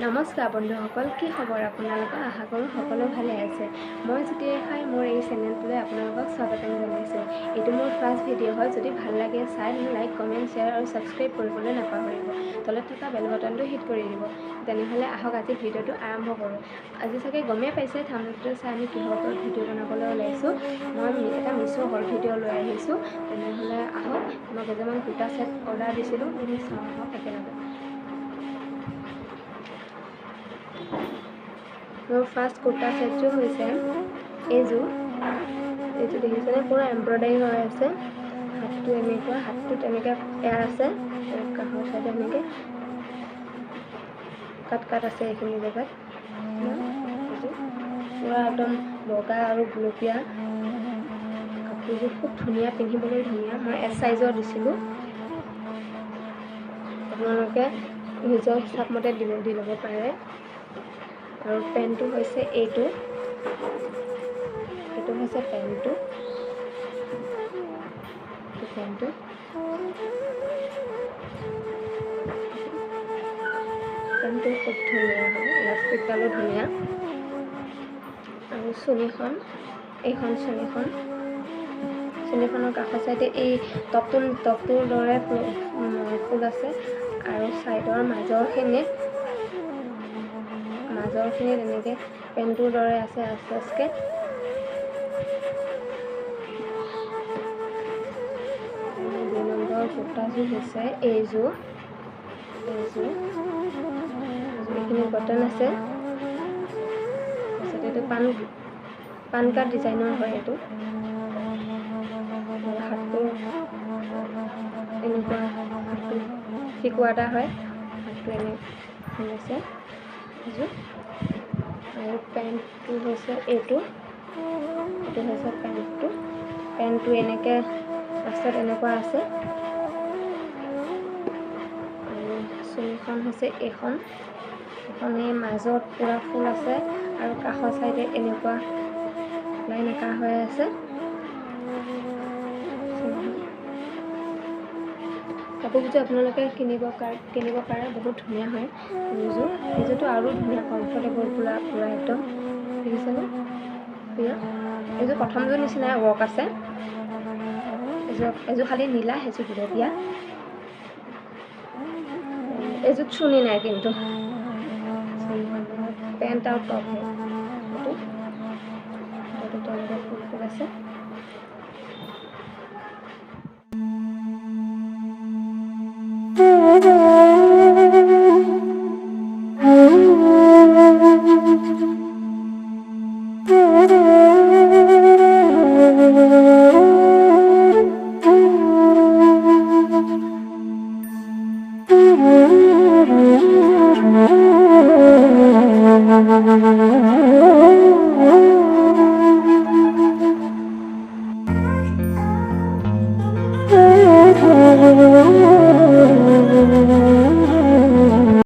নমস্কাৰ বন্ধুসকল, কি খবৰ আপোনালোকৰ? আশা কৰোঁ সকলো ভালে আছে। মই জ্যোতি ৰেখাই মোৰ এই চেনেলটোলৈ আপোনালোকক স্বাগতম জনাইছোঁ। এইটো মোৰ ফাৰ্ষ্ট ভিডিঅ' হয়। যদি ভাল লাগে চাই লাইক, কমেণ্ট, শ্বেয়াৰ আৰু ছাবস্ক্ৰাইব কৰিবলৈ নাপাহৰিব। তলত থকা বেল বাটনটো হিট কৰি দিব। তেনেহ'লে আহক আজি ভিডিঅ'টো আৰম্ভ কৰোঁ। আজি চাগে গমেই পাইছে থাম্বনেইলটো চাই আমি কিহৰ ওপৰত ভিডিঅ' বনাবলৈ ওলাইছোঁ। মই এটা মিছো হল ভিডিঅ' লৈ আহিছোঁ। তেনেহ'লে আহক, মই কেইটামান কুৰ্তা ছেট অৰ্ডাৰ দিছিলোঁ, চাওঁ আহক একেলগে। মোৰ ফাৰ্ষ্ট কুৰ্তা ছেটযোৰ হৈছে এইযোৰ দেখিছেনে? পূৰা এম্ব্ৰইডাৰী হৈ আছে। হাতটো এনেকুৱা, হাতটোত এনেকৈ এয়াৰ আছে, কাষৰ চাইডে এনেকৈ কাট আছে এইখিনি জেগাত। পূৰা একদম বগা আৰু গুলপীয়া কাপোৰযোৰ, খুব ধুনীয়া, পিন্ধিবলৈ ধুনীয়া। মই এছ চাইজৰ দিছিলোঁ। আপোনালোকে নিজৰ হিচাপমতে দি ল'ব পাৰে। আৰু পেণ্টটো হৈছে এইটো হৈছে পেণ্টটো পেণ্টটো খুব ধুনীয়া হয়, ইলাষ্টিকডালো ধুনীয়া। আৰু চুলিখন, এইখন চুলিখনৰ কাষৰ চাইডে এই টপটোৰ দৰে ফুল আছে। আৰু ছাইডৰ মাজৰখিনিত এনেকৈ পেণ্টটোৰ দৰে আছে আচকে। দুই নম্বৰ কুৰ্তাযোৰ হৈছে এইযোৰ এইখিনি কটন আছে। তাৰপিছত এইটো পান কাৰ্ড ডিজাইনৰ হয়। এইটো হাতটো এনেকুৱা, হাতটো শিকোৱা এটা হয়, হাতটো এনে হৈছে এইযোৰ। আৰু পেণ্টটো হৈছে এইটো হৈছে পেণ্টটো এনেকৈ লাষ্টত এনেকুৱা আছে। আৰু চুলিখন হৈছে এইখন এই মাজত পূৰা ফুল আছে আৰু কাষৰ চাইডে এনেকুৱা লাইন আঁকা হৈ আছে। কাপোৰযোৰ আপোনালোকে কিনিব পাৰে, বহুত ধুনীয়া হয়। এইযোৰটো আৰু ধুনীয়া, কমফৰ্টেবল, পূৰা একদম দেখিছেনে? এইযোৰ প্ৰথমযোৰ নিচিনাই ৱৰ্ক আছে। এইযোৰ খালি নীলা, সেইযোৰ গুলপীয়া। এইযোৰ চুনি নাই কিন্তু, পেণ্ট আৰু টপ এইটো তেওঁলোকে ফুল আছে।